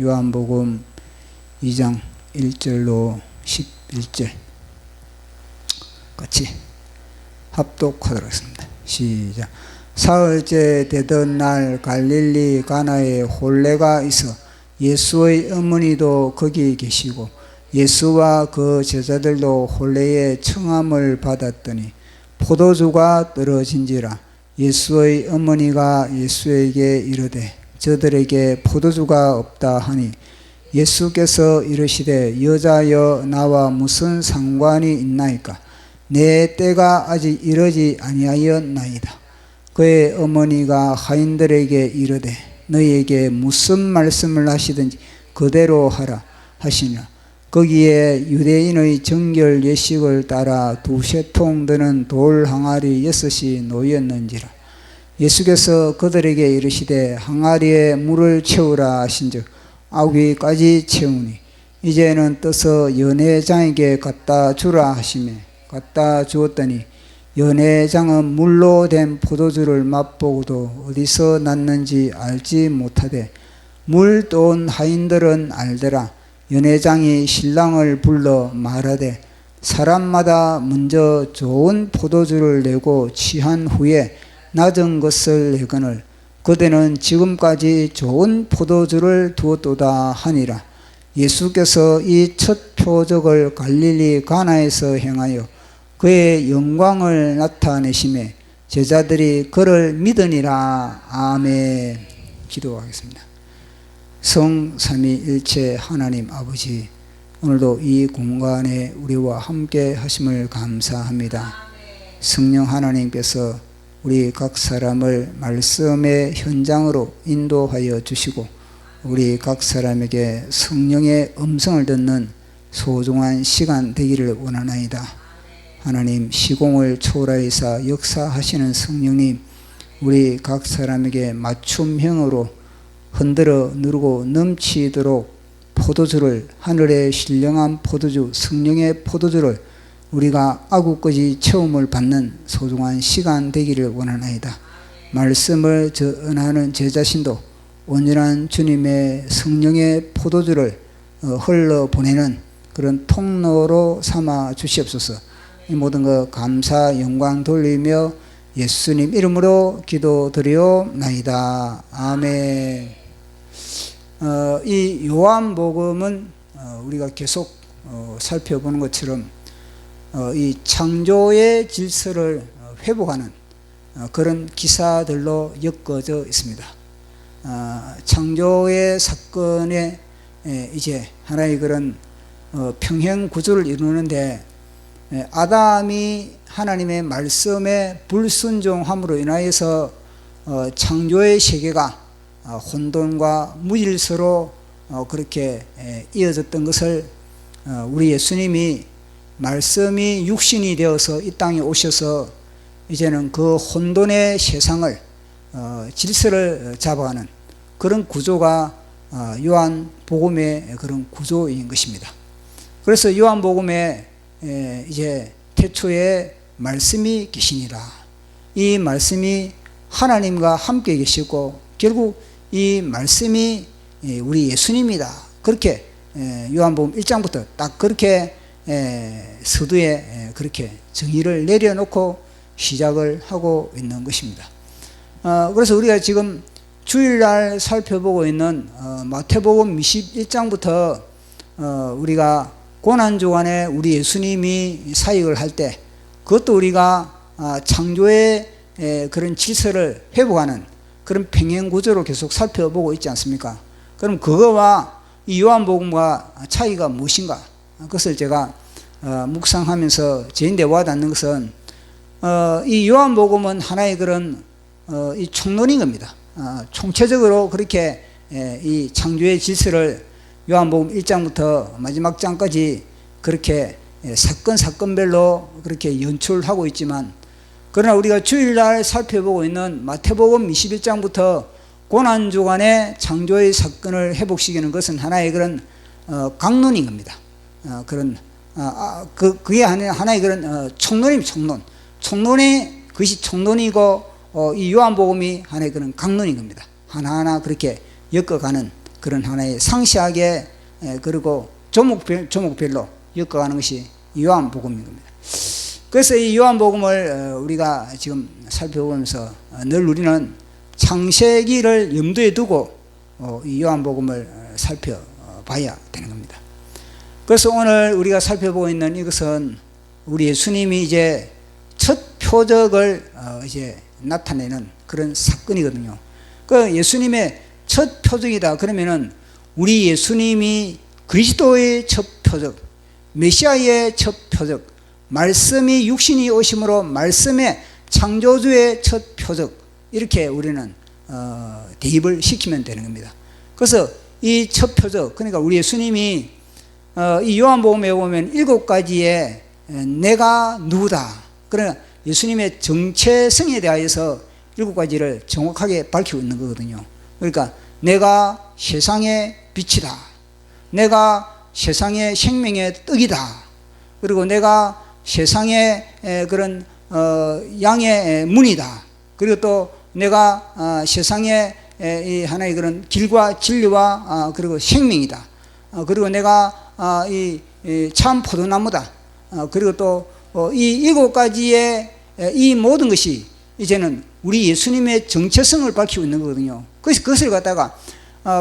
요한복음 2장 1절로 11절 같이 합독하도록 하겠습니다. 시작. 사흘째 되던 날 갈릴리 가나에 혼례가 있어 예수의 어머니도 거기 계시고 예수와 그 제자들도 혼례의 청함을 받았더니 포도주가 떨어진지라. 예수의 어머니가 예수에게 이르되 저들에게 포도주가 없다 하니 예수께서 이르시되 여자여 나와 무슨 상관이 있나이까? 내 때가 아직 이르지 아니하였나이다. 그의 어머니가 하인들에게 이르되 너희에게 무슨 말씀을 하시든지 그대로 하라 하시니라. 거기에 유대인의 정결 예식을 따라 두세 통 드는 돌 항아리 6이 놓였는지라. 예수께서 그들에게 이르시되 항아리에 물을 채우라 하신즉 9개까지 채우니 이제는 떠서 연회장에게 갖다 주라 하시매 갖다 주었더니 연회장은 물로 된 포도주를 맛보고도 어디서 났는지 알지 못하되 물 떠온 하인들은 알더라. 연회장이 신랑을 불러 말하되 사람마다 먼저 좋은 포도주를 내고 취한 후에 낮은 것을 내거늘 그대는 지금까지 좋은 포도주를 두었도다 하니라. 예수께서 이 첫 표적을 갈릴리 가나에서 행하여 그의 영광을 나타내시매 제자들이 그를 믿으니라. 아멘. 기도하겠습니다. 성삼위일체 하나님 아버지, 오늘도 이 공간에 우리와 함께 하심을 감사합니다. 성령 하나님께서 우리 각 사람을 말씀의 현장으로 인도하여 주시고 우리 각 사람에게 성령의 음성을 듣는 소중한 시간 되기를 원하나이다. 하나님, 시공을 초월하사 역사하시는 성령님, 우리 각 사람에게 맞춤형으로 흔들어 누르고 넘치도록 포도주를, 하늘의 신령한 포도주, 성령의 포도주를 우리가 아구까지 체험을 받는 소중한 시간 되기를 원하나이다. 말씀을 전하는 제 자신도 온전한 주님의 성령의 포도주를 흘러보내는 그런 통로로 삼아 주시옵소서. 이 모든 것 감사 영광 돌리며 예수님 이름으로 기도드리옵나이다. 아멘. 이 요한복음은 우리가 계속 살펴보는 것처럼 이 창조의 질서를 회복하는 그런 기사들로 엮어져 있습니다. 창조의 사건에 이제 하나의 그런 평행 구조를 이루는데 아담이 하나님의 말씀에 불순종함으로 인하여서 창조의 세계가 혼돈과 무질서로 그렇게 이어졌던 것을 우리 예수님이 말씀이 육신이 되어서 이 땅에 오셔서 이제는 그 혼돈의 세상을 질서를 잡아가는 그런 구조가 요한복음의 그런 구조인 것입니다. 그래서 요한복음에 이제 태초에 말씀이 계시니라. 이 말씀이 하나님과 함께 계시고 결국 이 말씀이 우리 예수님이다. 그렇게 요한복음 1장부터 딱 그렇게 서두에 그렇게 정의를 내려놓고 시작을 하고 있는 것입니다. 그래서 우리가 지금 주일날 살펴보고 있는 마태복음 21장부터 우리가 고난주간에 우리 예수님이 사역을 할 때 그것도 우리가 창조의 그런 질서를 회복하는 그런 평행구조로 계속 살펴보고 있지 않습니까? 그럼 그거와 이 요한복음과 차이가 무엇인가? 그것을 제가 묵상하면서 제인데 와닿는 것은 이 요한복음은 하나의 그런 이 총론인 겁니다. 총체적으로 그렇게 이 창조의 질서를 요한복음 1장부터 마지막 장까지 그렇게 사건별로 그렇게 연출하고 있지만 그러나 우리가 주일날 살펴보고 있는 마태복음 21장부터 고난주간에 창조의 사건을 회복시키는 것은 하나의 그런 강론인 겁니다. 그게 하나의 그런 총론입니다. 총론이 그것이 총론이고 이 요한복음이 하나의 그런 강론인 겁니다. 하나하나 그렇게 엮어가는 그런 하나의 상세하게 그리고 조목별로 엮어가는 것이 요한복음인 겁니다. 그래서 이 요한복음을 우리가 지금 살펴보면서 늘 우리는 창세기를 염두에 두고 이 요한복음을 살펴봐야 되는 겁니다. 그래서 오늘 우리가 살펴보고 있는 이것은 우리 예수님이 이제 첫 표적을 이제 나타내는 그런 사건이거든요. 그 예수님의 첫 표적이다 그러면은 우리 예수님이 그리스도의 첫 표적, 메시아의 첫 표적, 말씀이 육신이 오심으로 말씀의 창조주의 첫 표적, 이렇게 우리는 대입을 시키면 되는 겁니다. 그래서 이 첫 표적, 그러니까 우리 예수님이 이 요한복음에 보면 7가지의 내가 누구다, 그러니까 예수님의 정체성에 대하여서 7가지를 정확하게 밝히고 있는 거거든요. 그러니까 내가 세상의 빛이다, 내가 세상의 생명의 떡이다, 그리고 내가 세상의 그런 양의 문이다, 그리고 또 내가 세상의 이 하나의 그런 길과 진리와 그리고 생명이다, 그리고 내가 이 참 포도나무다, 그리고 또 이 7가지의 이 모든 것이 이제는 우리 예수님의 정체성을 밝히고 있는 거거든요. 그래서 그것을 갖다가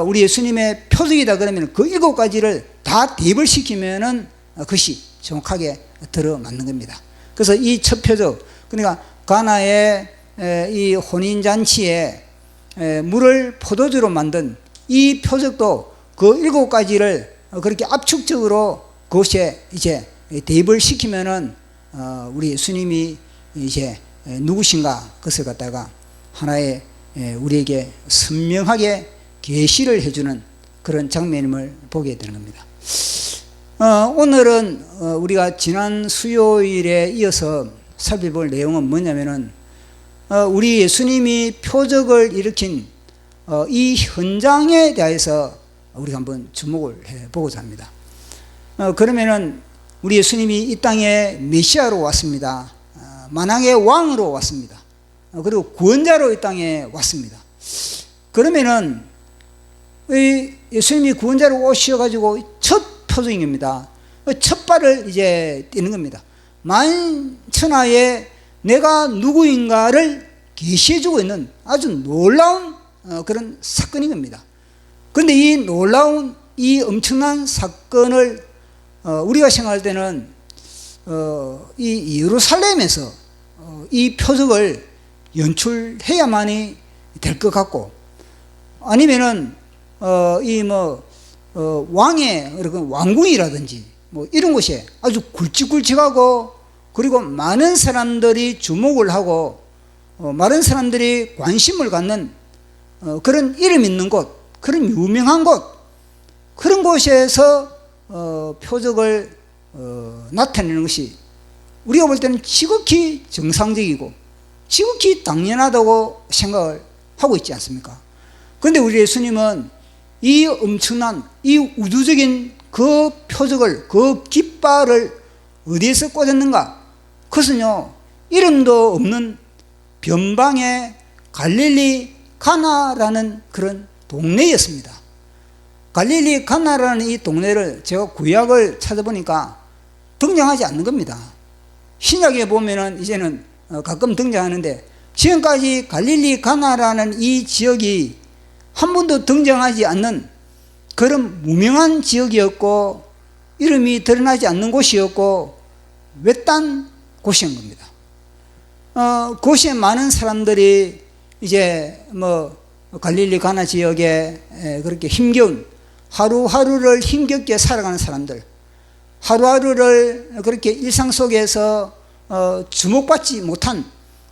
우리 예수님의 표적이다 그러면 그 7가지를 다 대입을 시키면은 그것이 정확하게 들어맞는 겁니다. 그래서 이 첫 표적, 그러니까 가나의 이 혼인잔치에 물을 포도주로 만든 이 표적도 그 7가지를 그렇게 압축적으로 그것에 이제 대입을 시키면은 우리 예수님이 이제 누구신가 그것을 갖다가 하나의 우리에게 선명하게 계시를 해주는 그런 장면임을 보게 되는 겁니다. 오늘은 우리가 지난 수요일에 이어서 살펴볼 내용은 뭐냐면은 우리 예수님이 표적을 일으킨 이 현장에 대해서 우리가 한번 주목을 해보고자 합니다. 그러면은 우리 예수님이 이 땅에 메시아로 왔습니다. 만왕의 왕으로 왔습니다. 그리고 구원자로 이 땅에 왔습니다. 그러면은 예수님이 구원자로 오셔가지고 첫 표적인 겁니다. 첫 발을 이제 떼는 겁니다. 만천하에 내가 누구인가를 계시해주고 있는 아주 놀라운 그런 사건인 겁니다. 그런데 이 놀라운 이 엄청난 사건을 우리가 생각할 때는 이 예루살렘에서 이 표적을 연출해야만이 될 것 같고, 아니면은 왕의 왕궁이라든지 뭐 이런 곳에 아주 굵직굵직하고 그리고 많은 사람들이 주목을 하고 많은 사람들이 관심을 갖는 그런 이름 있는 곳, 그런 유명한 곳, 그런 곳에서 표적을 나타내는 것이 우리가 볼 때는 지극히 정상적이고 지극히 당연하다고 생각을 하고 있지 않습니까? 그런데 우리 예수님은 이 엄청난 이 우주적인 그 표적을, 그 깃발을 어디에서 꽂았는가? 그것은요, 이름도 없는 변방의 갈릴리 가나라는 그런 동네였습니다. 갈릴리 가나라는 이 동네를 제가 구약을 찾아보니까 등장하지 않는 겁니다. 신약에 보면은 이제는 가끔 등장하는데, 지금까지 갈릴리 가나라는 이 지역이 한 번도 등장하지 않는 그런 무명한 지역이었고 이름이 드러나지 않는 곳이었고 외딴 곳인 겁니다. 그곳에 많은 사람들이 이제 갈릴리 가나 지역에 그렇게 힘겨운 하루하루를 힘겹게 살아가는 사람들, 하루하루를 그렇게 일상 속에서 주목받지 못한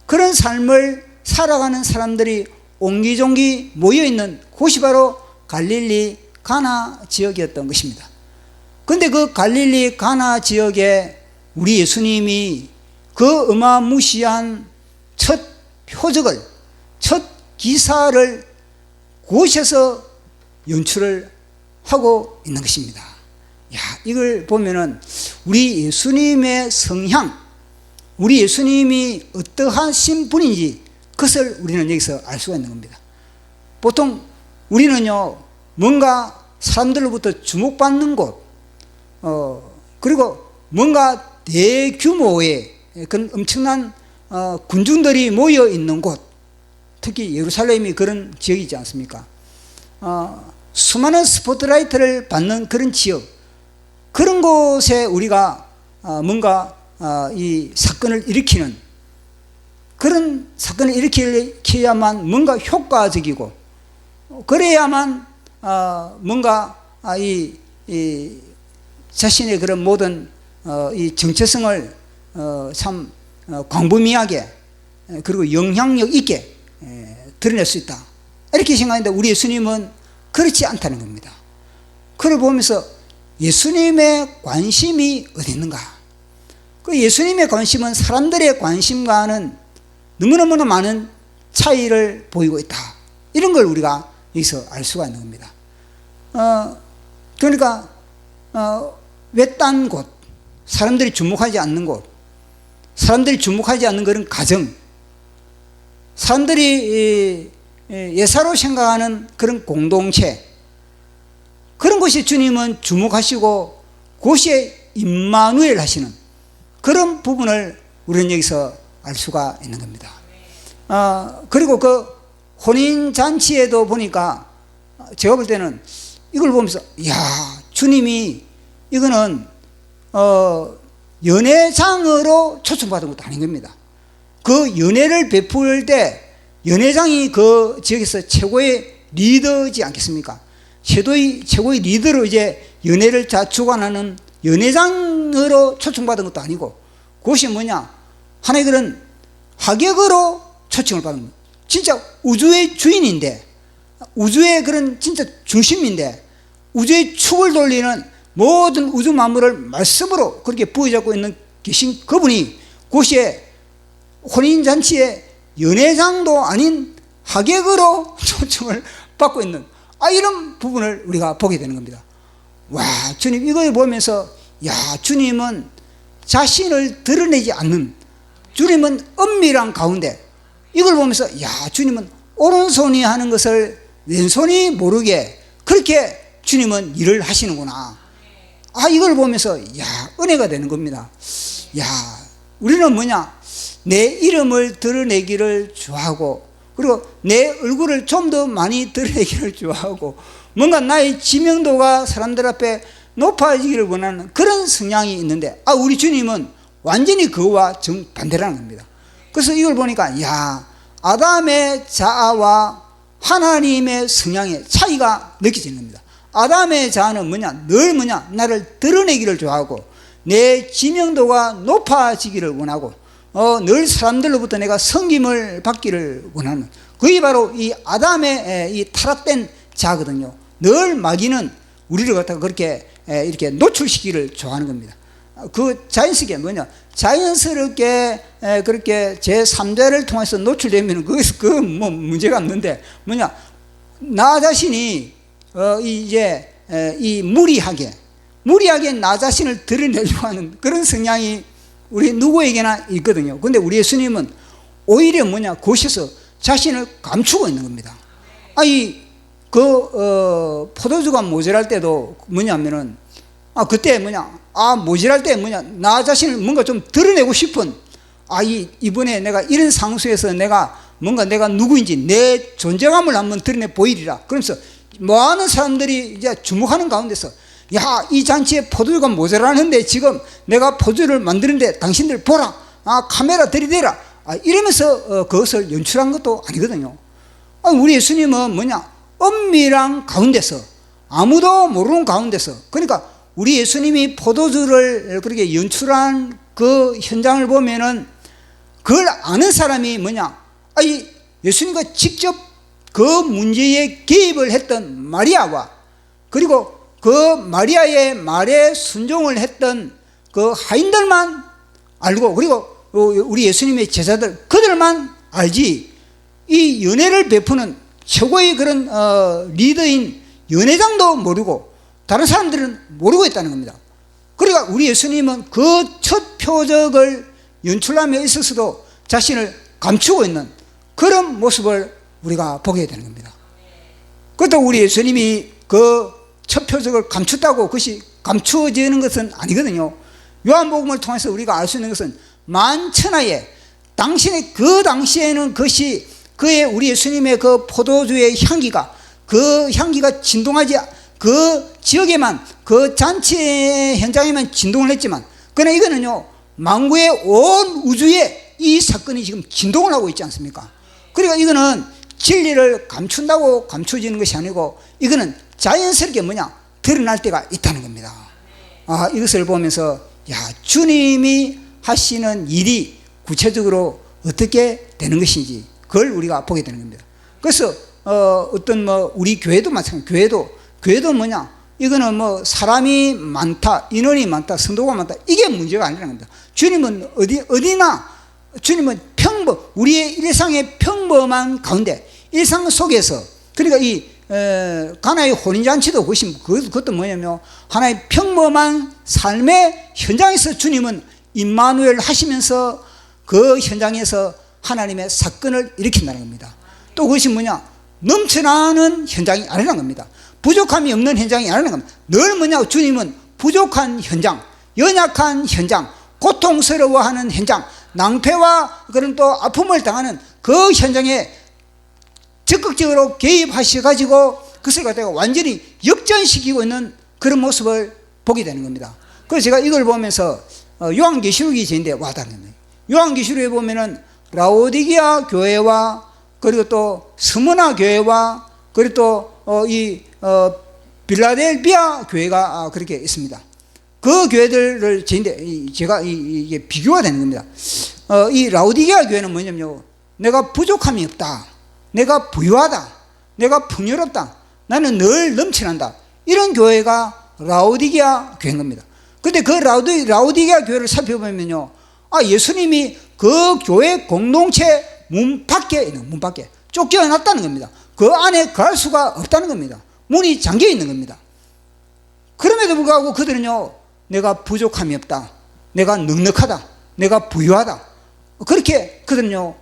그런 삶을 살아가는 사람들이 옹기종기 모여있는 곳이 바로 갈릴리 가나 지역이었던 것입니다. 그런데 그 갈릴리 가나 지역에 우리 예수님이 그 어마무시한 첫 표적을, 첫 기사를 그곳에서 연출을 하고 있는 것입니다. 이걸 보면은 우리 예수님의 성향, 우리 예수님이 어떠하신 분인지 그것을 우리는 여기서 알 수가 있는 겁니다. 보통 우리는요, 뭔가 사람들로부터 주목받는 곳, 그리고 뭔가 대규모의 그런 엄청난 군중들이 모여 있는 곳, 특히 예루살렘이 그런 지역이지 않습니까? 수많은 스포트라이트를 받는 그런 지역, 그런 곳에 우리가 뭔가 이 사건을 일으키는, 그런 사건을 일으켜야만 뭔가 효과적이고, 그래야만 뭔가 이 자신의 그런 모든 이 정체성을 참 광범위하게 그리고 영향력 있게 드러낼 수 있다, 이렇게 생각하는데, 우리 예수님은 그렇지 않다는 겁니다. 그걸 보면서 예수님의 관심이 어디 있는가? 그 예수님의 관심은 사람들의 관심과는 너무너무 많은 차이를 보이고 있다, 이런 걸 우리가 여기서 알 수가 있는 겁니다. 그러니까 외딴 곳, 사람들이 주목하지 않는 곳, 사람들이 주목하지 않는 그런 가정, 사람들이 예사로 생각하는 그런 공동체, 그런 것이 주님은 주목하시고 그것이 임마누엘 하시는 그런 부분을 우리는 여기서 알 수가 있는 겁니다. 그리고 그 혼인잔치에도 보니까 제가 볼 때는 이걸 보면서, 이야, 주님이 이거는 연회장으로 초청받은 것도 아닌 겁니다. 그 연회를 베풀 때 연회장이 그 지역에서 최고의 리더지 않겠습니까? 최고의 리더로 이제 연회를 주관하는 연회장으로 초청받은 것도 아니고, 그것이 뭐냐, 하나의 그런 하객으로 초청을 받은 겁니다. 진짜 우주의 주인인데, 우주의 그런 진짜 중심인데, 우주의 축을 돌리는 모든 우주 만물을 말씀으로 그렇게 부여잡고 있는 계신 그분이 그것이 혼인잔치의 연회장도 아닌 하객으로 초청을 받고 있는 이런 부분을 우리가 보게 되는 겁니다. 와, 주님 이걸 보면서, 야, 주님은 자신을 드러내지 않는, 주님은 은밀한 가운데, 이걸 보면서, 야, 주님은 오른손이 하는 것을 왼손이 모르게 그렇게 주님은 일을 하시는구나. 이걸 보면서, 야, 은혜가 되는 겁니다. 야, 우리는 뭐냐, 내 이름을 드러내기를 좋아하고, 그리고 내 얼굴을 좀 더 많이 드러내기를 좋아하고, 뭔가 나의 지명도가 사람들 앞에 높아지기를 원하는 그런 성향이 있는데, 우리 주님은 완전히 그와 정반대라는 겁니다. 그래서 이걸 보니까, 야, 아담의 자아와 하나님의 성향의 차이가 느껴지는 겁니다. 아담의 자아는 뭐냐, 늘 뭐냐, 나를 드러내기를 좋아하고 내 지명도가 높아지기를 원하고 늘 사람들로부터 내가 섬김을 받기를 원하는, 그게 바로 이 아담의 이 타락된 자거든요. 늘 마귀는 우리를 갖다가 그렇게 이렇게 노출시키기를 좋아하는 겁니다. 그 자연스럽게 뭐냐, 자연스럽게 그렇게 제3자를 통해서 노출되면 그 뭐 문제가 없는데, 뭐냐, 나 자신이 이제 이 무리하게 나 자신을 드러내려고 하는 그런 성향이 우리 누구에게나 있거든요. 근데 우리 예수님은 오히려 뭐냐, 그곳에서 자신을 감추고 있는 겁니다. 포도주가 모자랄 때도 뭐냐면은, 그때 뭐냐, 모자랄 때 뭐냐, 나 자신을 뭔가 좀 드러내고 싶은, 이번에 내가 이런 상수에서 내가 누구인지 내 존재감을 한번 드러내 보이리라. 그러면서 많은 사람들이 이제 주목하는 가운데서, 야, 이 잔치에 포도주가 모자라는데 지금 내가 포도주를 만드는데 당신들 보라, 카메라 들이대라, 이러면서 그것을 연출한 것도 아니거든요. 우리 예수님은 뭐냐, 은밀한 가운데서, 아무도 모르는 가운데서, 그러니까 우리 예수님이 포도주를 그렇게 연출한 그 현장을 보면은 그걸 아는 사람이 뭐냐, 예수님과 직접 그 문제에 개입을 했던 마리아와, 그리고 그 마리아의 말에 순종을 했던 그 하인들만 알고, 그리고 우리 예수님의 제자들, 그들만 알지, 이 연회를 베푸는 최고의 그런 리더인 연회장도 모르고 다른 사람들은 모르고 있다는 겁니다. 그러니까 우리 예수님은 그 첫 표적을 연출함에 있어서도 자신을 감추고 있는 그런 모습을 우리가 보게 되는 겁니다. 그것도 우리 예수님이 그 첫 표적을 감췄다고 그것이 감추어지는 것은 아니거든요. 요한복음을 통해서 우리가 알 수 있는 것은 만천하에 당신의 그 당시에는 그것이 그의 우리 예수님의 그 포도주의 향기가 그 향기가 진동하지 그 지역에만 그 잔치 현장에만 진동을 했지만 그러나 이거는요 만구의 온 우주에 이 사건이 지금 진동을 하고 있지 않습니까? 그러니까 이거는 진리를 감춘다고 감춰지는 것이 아니고 이거는 자연스럽게 드러날 때가 있다는 겁니다. 이것을 보면서 주님이 하시는 일이 구체적으로 어떻게 되는 것인지 그걸 우리가 보게 되는 겁니다. 그래서 어떤 우리 교회도 마찬가지예요. 교회도 이거는 사람이 많다, 인원이 많다, 성도가 많다 이게 문제가 아니라는 겁니다. 주님은 어디나 주님은 우리의 일상의 평범한 가운데 일상 속에서 그러니까 이 가나의 혼인잔치도 그것도 뭐냐면 하나의 평범한 삶의 현장에서 주님은 임마누엘 하시면서 그 현장에서 하나님의 사건을 일으킨다는 겁니다. 또 그것이 넘쳐나는 현장이 아니라는 겁니다. 부족함이 없는 현장이 아니라는 겁니다. 늘 주님은 부족한 현장, 연약한 현장, 고통스러워하는 현장, 낭패와 그런 또 아픔을 당하는 그 현장에 적극적으로 개입하셔가지고 그것을 갖다가 완전히 역전시키고 있는 그런 모습을 보게 되는 겁니다. 그래서 제가 이걸 보면서 요한계시록이 저인데 와닿는 겁니다. 요한계시록에 보면은 라오디게아 교회와 그리고 또 스무나 교회와 그리고 또 빌라델비아 교회가 그렇게 있습니다. 그 교회들을 제가 이게 비교가 되는 겁니다. 이 라오디게아 교회는 뭐냐면요, 내가 부족함이 없다, 내가 부유하다, 내가 풍요롭다, 나는 늘 넘쳐난다, 이런 교회가 라오디게아 교회인 겁니다. 근데 그 라오디게아 교회를 살펴보면요, 예수님이 그 교회 공동체 문 밖에 쫓겨났다는 겁니다. 그 안에 갈 수가 없다는 겁니다. 문이 잠겨 있는 겁니다. 그럼에도 불구하고 그들은요, 내가 부족함이 없다, 내가 넉넉하다, 내가 부유하다, 그렇게 그들은요,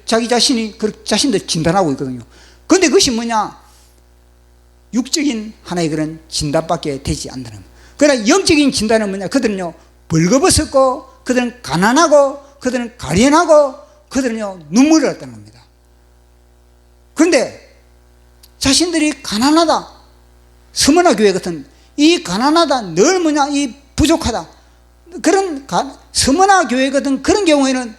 자기 자신도 진단하고 있거든요. 그런데 그것이 육적인 하나의 그런 진단밖에 되지 않는다는 겁니다. 그러나 영적인 진단은 그들은요, 벌거벗었고, 그들은 가난하고, 그들은 가련하고, 그들은요, 눈물을 흘렸다는 겁니다. 그런데 자신들이 가난하다, 스무나 교회 같은 이 가난하다, 늘 이 부족하다, 그런 스무나 교회 같은 그런 경우에는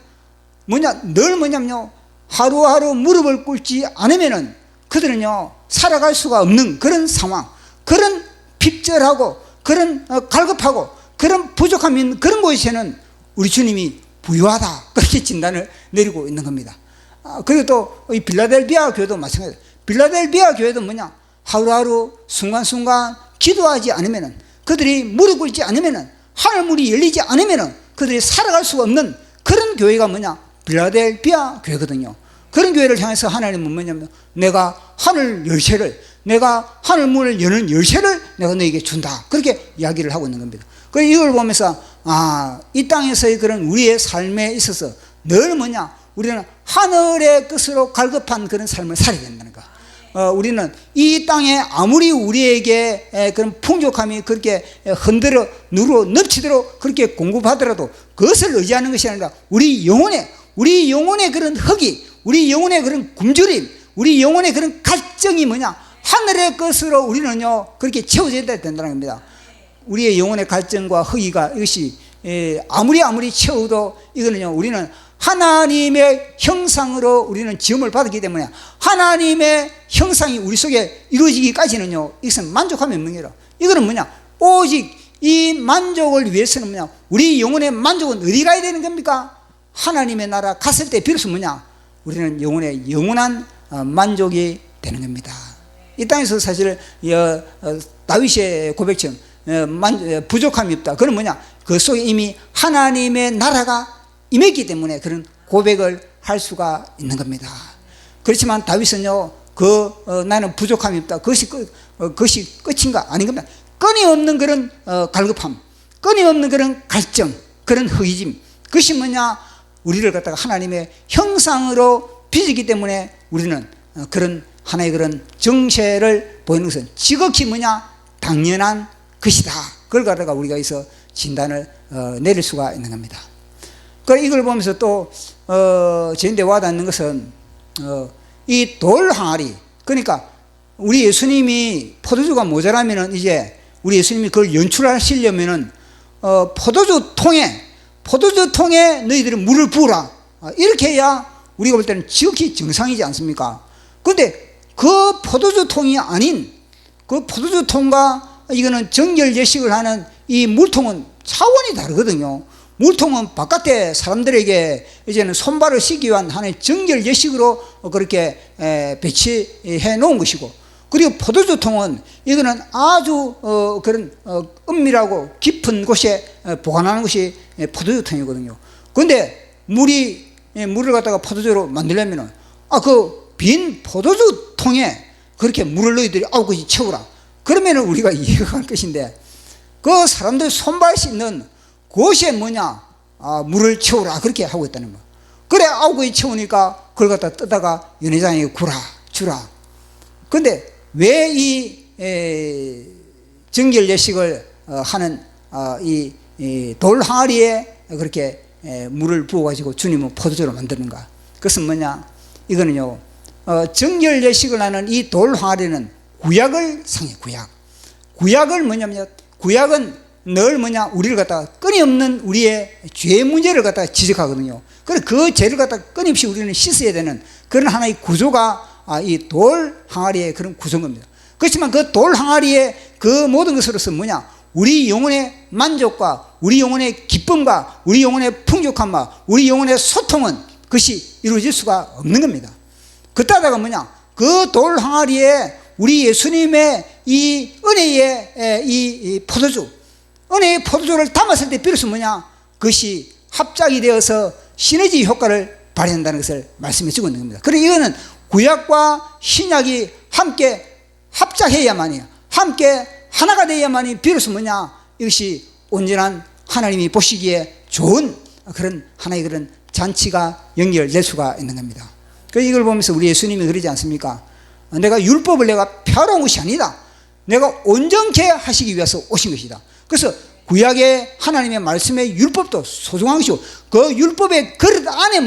늘 하루하루 무릎을 꿇지 않으면은 그들은요, 살아갈 수가 없는 그런 상황, 그런 핍절하고, 그런 갈급하고, 그런 부족함이 있는 그런 곳에는 우리 주님이 부유하다, 그렇게 진단을 내리고 있는 겁니다. 그리고 또 이 빌라델비아 교회도 마찬가지예요. 빌라델비아 교회도 하루하루 순간순간 기도하지 않으면은, 그들이 무릎 꿇지 않으면은, 하늘문이 열리지 않으면은 그들이 살아갈 수가 없는 그런 교회가 빌라델비아 교회거든요. 그런 교회를 향해서 하나님은 내가 하늘 열쇠를, 내가 하늘문을 여는 열쇠를 내가 너에게 준다, 그렇게 이야기를 하고 있는 겁니다. 그래서 이걸 보면서 이 땅에서의 그런 우리의 삶에 있어서 늘 우리는 하늘의 끝으로 갈급한 그런 삶을 살아야 된다는 거. 우리는 이 땅에 아무리 우리에게 그런 풍족함이 그렇게 흔들어 누르어 넘치도록 그렇게 공급하더라도 그것을 의지하는 것이 아니라 우리 영혼의 그런 흙이, 우리 영혼의 그런 굶주림, 우리 영혼의 그런 갈증이 하늘의 것으로 우리는요, 그렇게 채워져야 된다는 겁니다. 우리의 영혼의 갈증과 허기가 이것이 아무리 채워도 이거는요, 우리는 하나님의 형상으로 우리는 지음을 받았기 때문에 하나님의 형상이 우리 속에 이루어지기까지는요, 이것은 만족함이 없는 게라. 이거는 오직 이 만족을 위해서는 우리 영혼의 만족은 어디 가야 되는 겁니까? 하나님의 나라 갔을 때 비로소 우리는 영혼의 영원한 만족이 되는 겁니다. 이 땅에서 사실 다윗의 고백처럼 부족함이 없다. 그건 그 속에 이미 하나님의 나라가 임했기 때문에 그런 고백을 할 수가 있는 겁니다. 그렇지만 다윗은요, 나는 부족함이 없다, 그것이 끝인가? 아닌 겁니다. 끊임없는 그런 갈급함, 끊임없는 그런 갈증, 그런 허기짐, 그것이 우리를 갖다가 하나님의 형상으로 빚었기 때문에 우리는 그런 하나의 그런 정세를 보이는 것은 지극히 당연한 것이다. 그걸 갖다가 우리가 여기서 진단을 내릴 수가 있는 겁니다. 이걸 보면서 또 저한테 와닿는 것은 이 돌 항아리, 그러니까 우리 예수님이 포도주가 모자라면은 이제 우리 예수님이 그걸 연출하시려면은 포도주 통에 너희들이 물을 부으라, 이렇게 해야 우리가 볼 때는 지극히 정상이지 않습니까? 그런데 그 포도주 통이 아닌 그 포도주 통과 이거는 정결 예식을 하는 이 물통은 차원이 다르거든요. 물통은 바깥에 사람들에게 이제는 손발을 씻기 위한 하나의 정결 예식으로 그렇게 배치해 놓은 것이고, 그리고 포도주 통은 이거는 아주 그런 은밀하고 깊은 곳에 보관하는 것이 포도주 통이거든요. 그런데 물을 갖다가 포도주로 만들려면은 그 빈 포도주 통에 그렇게 물을 너희들이 9가지 채우라. 그러면은 우리가 이해가 갈 것인데, 그 사람들 손발 씻는 그것에 물을 채우라, 그렇게 하고 있다는 거예요. 그래 9가지 채우니까 그걸 갖다 뜨다가 연회장에게 주라. 그런데 왜 이 정결 예식을 하는 이 돌 항아리에 그렇게 물을 부어가지고 주님은 포도주로 만드는가? 그것은 이거는요, 정결 예식을 하는 이 돌 항아리는 구약을 상해. 구약을 구약은 늘 우리를 갖다가 끊임없는 우리의 죄 문제를 갖다가 지적하거든요. 그래서 그 죄를 갖다가 끊임없이 우리는 씻어야 되는 그런 하나의 구조가 이 돌 항아리의 그런 구조인 겁니다. 그렇지만 그 돌 항아리의 그 모든 것으로서 우리 영혼의 만족과 우리 영혼의 기쁨과 우리 영혼의 풍족함과 우리 영혼의 소통은 그것이 이루어질 수가 없는 겁니다. 그따다가 그 돌 항아리에 우리 예수님의 이 은혜의 이 포도주, 은혜의 포도주를 담았을 때 비로소 그것이 합작이 되어서 시너지 효과를 발휘한다는 것을 말씀해 주고 있는 겁니다. 그래서 이거는 구약과 신약이 함께 합작해야만이, 함께 하나가 되어야만이 비로소 이것이 온전한 하나님이 보시기에 좋은 그런 하나의 그런 잔치가 연결될 수가 있는 겁니다. 그래서 이걸 보면서 우리 예수님이 그러지 않습니까? 내가 율법을 펴놓은 것이 아니다. 내가 온전케 하시기 위해서 오신 것이다. 그래서 구약의 하나님의 말씀의 율법도 소중한 것이고, 그 율법의 그릇 안에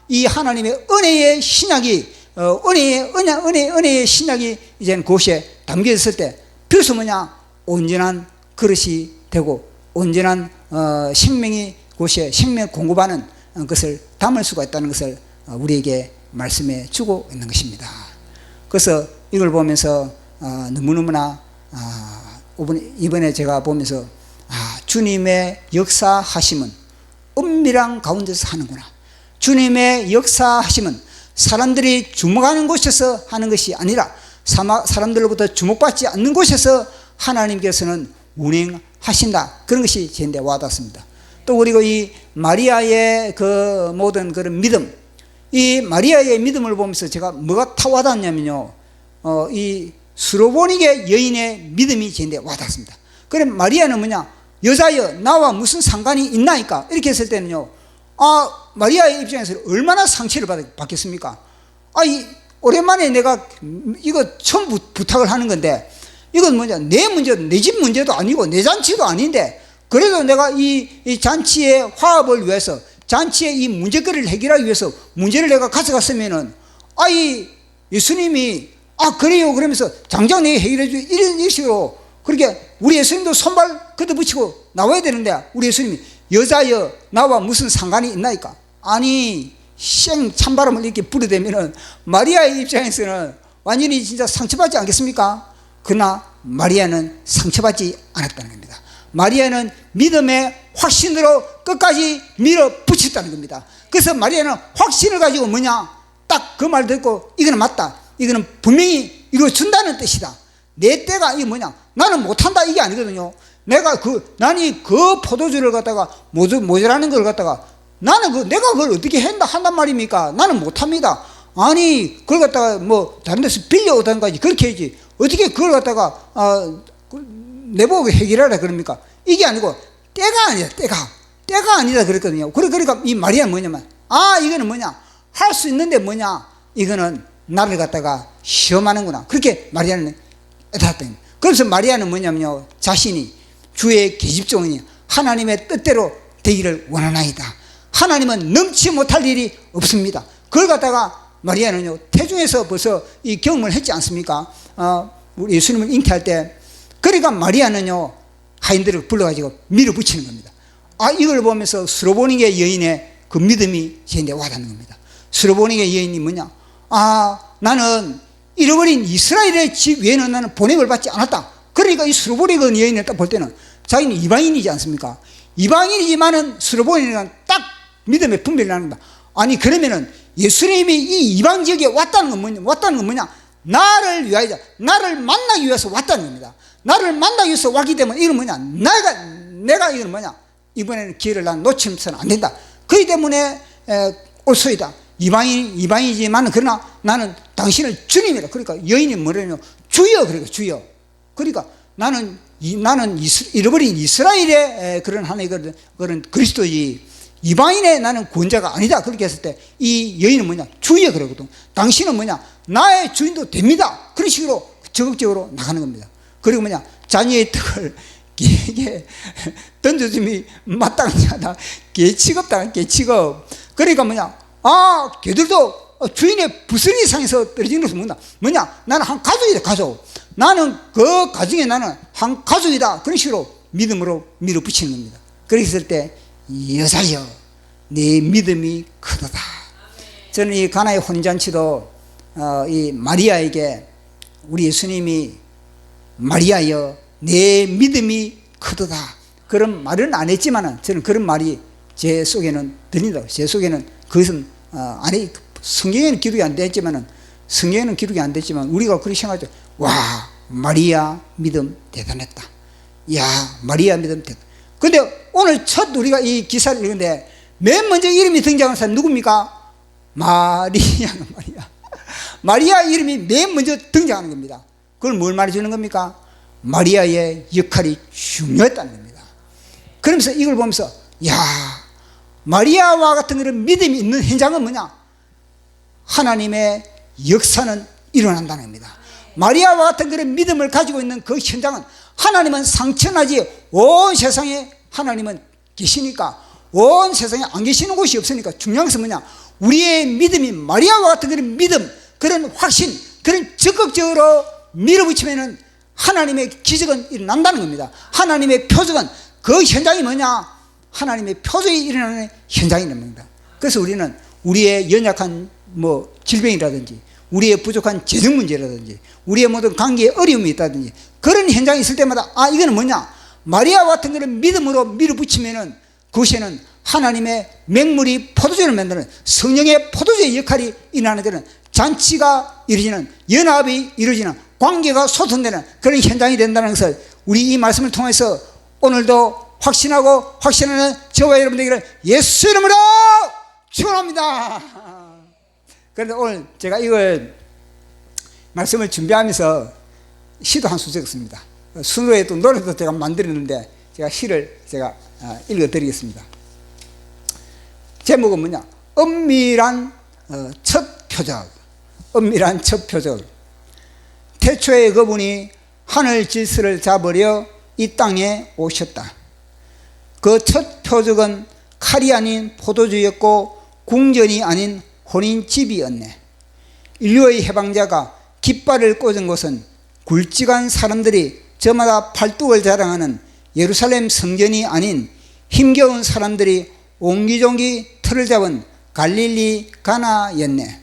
이 하나님의 은혜의 신약이 은혜의 신약이 이제는 그곳에 담겨졌을 때 비로소 온전한 그릇이 되고 온전한 생명이 그곳에 생명 공급하는 것을 담을 수가 있다는 것을 우리에게 말씀해 주고 있는 것입니다. 그래서 이걸 보면서 너무너무나 이번에 제가 보면서 주님의 역사하심은 은밀한 가운데서 하는구나. 주님의 역사하심은 사람들이 주목하는 곳에서 하는 것이 아니라 사람들로부터 주목받지 않는 곳에서 하나님께서는 운행하신다. 그런 것이 저한테 와닿습니다. 또 그리고 이 마리아의 그 모든 그런 믿음, 이 마리아의 믿음을 보면서 제가 뭐가 타 와닿냐면요, 이 수로보니게 여인의 믿음이 저한테 와닿습니다. 그래 마리아는 여자여 나와 무슨 상관이 있나이까? 이렇게 했을 때는요, 마리아의 입장에서 얼마나 상처를 받겠습니까? 오랜만에 내가 이거 처음 부탁을 하는 건데, 이건 내 문제도, 내 집 문제도 아니고 내 잔치도 아닌데, 그래도 내가 이 잔치의 화합을 위해서, 잔치의 이 문제거리를 해결하기 위해서 문제를 내가 가져갔으면은, 예수님이, 그래요. 그러면서 당장 내가 해결해 주, 이런 식으로, 그렇게 우리 예수님도 손발 걷어붙이고 나와야 되는데, 우리 예수님이 여자여 나와 무슨 상관이 있나이까? 찬바람을 이렇게 불어대면은 마리아의 입장에서는 완전히 진짜 상처받지 않겠습니까? 그러나 마리아는 상처받지 않았다는 겁니다. 마리아는 믿음의 확신으로 끝까지 밀어붙였다는 겁니다. 그래서 마리아는 확신을 가지고 딱 그 말 듣고 이거는 맞다, 이거는 분명히 이루어준다는 뜻이다. 내 때가 나는 못한다 이게 아니거든요. 내가 나니 그 포도주를 갖다가 모자라는 걸 갖다가 내가 그걸 어떻게 한단 말입니까? 나는 못합니다. 그걸 갖다가 다른 데서 빌려오던가지 그렇게 해야지. 어떻게 그걸 갖다가 내보고 해결하라 그럽니까? 이게 아니고 때가 아니다. 때가 아니다 그랬거든요. 그러니까 이 마리아는 이거는 할 수 있는데 이거는 나를 갖다가 시험하는구나. 그렇게 마리아는 깨달았다. 그래서 마리아는 뭐냐면요, 자신이 주의 계집종이니 하나님의 뜻대로 되기를 원하나이다. 하나님은 넘치 못할 일이 없습니다. 그걸 갖다가 마리아는요, 태중에서 벌써 이 경험을 했지 않습니까? 우리 예수님을 잉태할 때. 그러니까 마리아는요, 하인들을 불러가지고 밀어붙이는 겁니다. 이걸 보면서 스로보니게 여인의 그 믿음이 제게 와닿는 겁니다. 스로보니게 여인이 뭐냐? 나는 잃어버린 이스라엘의 집 외에는 나는 보냄을 받지 않았다. 그러니까 이 스로보니게 여인을 딱 볼 때는 자기는 이방인이지 않습니까? 이방인이지만은 스로보니는 딱 믿음의 분별이 나는 겁니다. 그러면은 예수님이 이 이방 지역에 왔다는 건 뭐냐? 나를 위하여, 나를 만나기 위해서 왔다는 겁니다. 나를 만나기 위해서 왔기 때문에 이건 뭐냐? 내가 이건 뭐냐? 이번에는 기회를 난 놓치면서는 안 된다. 그렇기 때문에 옳소이다. 이방이지만 그러나 나는 당신을 주님이라. 그러니까 여인이 뭐냐면 주여. 그러니까 주여. 그러니까 나는 잃어버린 이스라엘의 그런 하나의 그런 그리스도지, 이방인의 나는 구원자가 아니다. 그렇게 했을 때 이 여인은 뭐냐? 주여 그러거든. 당신은 뭐냐? 나의 주인도 됩니다. 그런 식으로 적극적으로 나가는 겁니다. 그리고 뭐냐? 자녀의 떡을 개에게 던져줌이 마땅하지 않아. 개취급다. 개취급. 그러니까 뭐냐? 개들도 주인의 부스러기 상에서 떨어지는 것은 뭐냐? 나는 한 가족이다. 가족. 나는 그 가정에 나는 한 가족이다. 그런 식으로 믿음으로 밀어붙이는 겁니다. 그랬을 때 여자여, 네 믿음이 크도다. 저는 이 가나의 혼인잔치도 이 마리아에게 우리 예수님이 마리아여, 내 믿음이 크도다. 그런 말은 안 했지만은 저는 그런 말이 제 속에는 들린다. 제 속에는 그것은 성경에는 기록이 안 됐지만은 우리가 그렇게 생각하죠. 와, 마리아 믿음 대단했다. 야, 마리아 믿음 대단. 근데 오늘 첫 우리가 이 기사를 읽는데 맨 먼저 이름이 등장하는 사람 누굽니까? 마리아. 마리아 이름이 맨 먼저 등장하는 겁니다. 그걸 뭘 말해주는 겁니까? 마리아의 역할이 중요했다는 겁니다. 그러면서 이걸 보면서 마리아와 같은 그런 믿음이 있는 현장은 뭐냐? 하나님의 역사는 일어난다는 겁니다. 마리아와 같은 그런 믿음을 가지고 있는 그 현장은 하나님은 상천하지 온 세상에 하나님은 계시니까 온 세상에 안 계시는 곳이 없으니까 중요한 것은 뭐냐? 우리의 믿음이 마리아와 같은 그런 믿음, 그런 확신, 그런 적극적으로 밀어붙이면은 하나님의 기적은 일어난다는 겁니다. 하나님의 표적은 그 현장이 뭐냐? 하나님의 표적이 일어나는 현장이라는 겁니다. 그래서 우리는 우리의 연약한 질병이라든지 우리의 부족한 재정 문제라든지 우리의 모든 관계에 어려움이 있다든지 그런 현장이 있을 때마다 이거는 뭐냐? 마리아와 같은 그런 믿음으로 밀어붙이면은 그것에는 하나님의 맹물이 포도주를 만드는 성령의 포도주의 역할이 일어나는 그런 잔치가 이루어지는, 연합이 이루어지는, 관계가 소통되는 그런 현장이 된다는 것을 우리 이 말씀을 통해서 오늘도 확신하는 저와 여러분들에게 예수 이름으로 축원합니다. 그런데 오늘 제가 이걸 말씀을 준비하면서 시도 한 수 적었습니다. 순으로에 또 노래도 제가 만들었는데 제가 시를 제가 읽어드리겠습니다. 제목은 뭐냐? 엄밀한 첫 표적. 엄밀한 첫 표적. 태초에 그분이 하늘 질서를 잡으려 이 땅에 오셨다. 그 첫 표적은 칼이 아닌 포도주였고 궁전이 아닌 혼인집이었네. 인류의 해방자가 깃발을 꽂은 곳은 굵직한 사람들이 저마다 팔뚝을 자랑하는 예루살렘 성전이 아닌 힘겨운 사람들이 옹기종기 틀을 잡은 갈릴리 가나였네.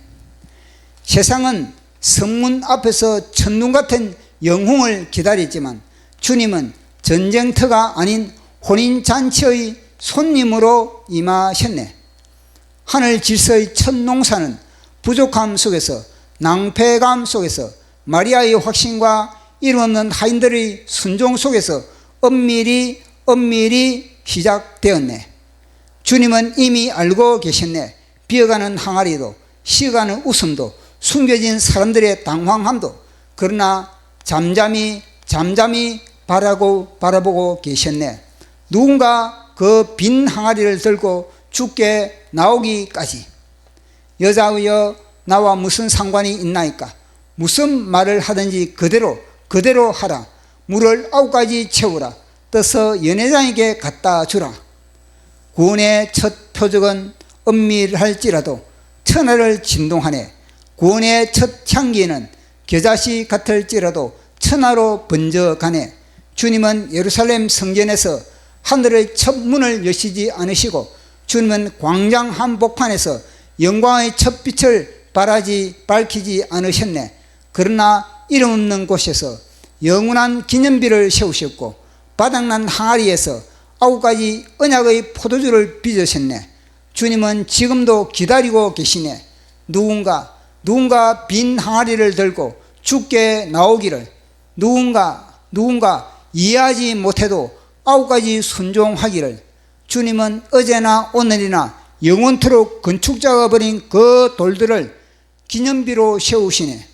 세상은 성문 앞에서 첫눈 같은 영웅을 기다렸지만 주님은 전쟁터가 아닌 혼인잔치의 손님으로 임하셨네. 하늘 질서의 첫 농사는 부족함 속에서, 낭패감 속에서, 마리아의 확신과 이름없는 하인들의 순종 속에서 엄밀히 시작되었네. 주님은 이미 알고 계셨네. 비어가는 항아리도, 식어가는 웃음도, 숨겨진 사람들의 당황함도. 그러나 잠잠히 바라보고 계셨네. 누군가 그 빈 항아리를 들고 죽게 나오기까지. 여자여, 나와 무슨 상관이 있나이까? 무슨 말을 하든지 그대로 하라. 물을 9가지 채우라. 떠서 연회장에게 갖다 주라. 구원의 첫 표적은 은밀할지라도 천하를 진동하네. 구원의 첫 향기는 겨자씨 같을지라도 천하로 번져가네. 주님은 예루살렘 성전에서 하늘의 첫 문을 여시지 않으시고 주님은 광장 한복판에서 영광의 첫 빛을 밝히지 않으셨네. 그러나 이름 없는 곳에서 영원한 기념비를 세우셨고 바닥난 항아리에서 9가지 언약의 포도주를 빚으셨네. 주님은 지금도 기다리고 계시네. 누군가 빈 항아리를 들고 주께 나오기를, 누군가 이해하지 못해도 9가지 순종하기를. 주님은 어제나 오늘이나 영원토록 건축자가 버린 그 돌들을 기념비로 세우시네.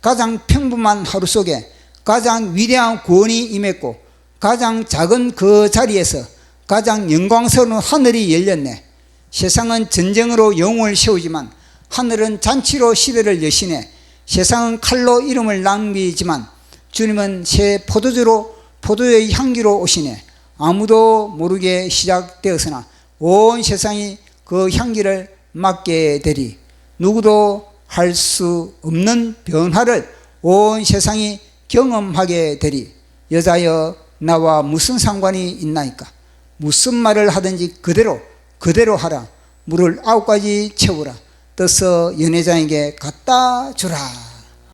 가장 평범한 하루 속에 가장 위대한 구원이 임했고 가장 작은 그 자리에서 가장 영광스러운 하늘이 열렸네. 세상은 전쟁으로 영웅을 세우지만 하늘은 잔치로 시대를 여시네. 세상은 칼로 이름을 낭비지만 주님은 새 포도주의 향기로 오시네. 아무도 모르게 시작되었으나 온 세상이 그 향기를 맡게 되리. 누구도 할 수 없는 변화를 온 세상이 경험하게 되리. 여자여 나와 무슨 상관이 있나이까. 무슨 말을 하든지 그대로 하라. 물을 9가지 채우라. 떠서 연회장에게 갖다 주라.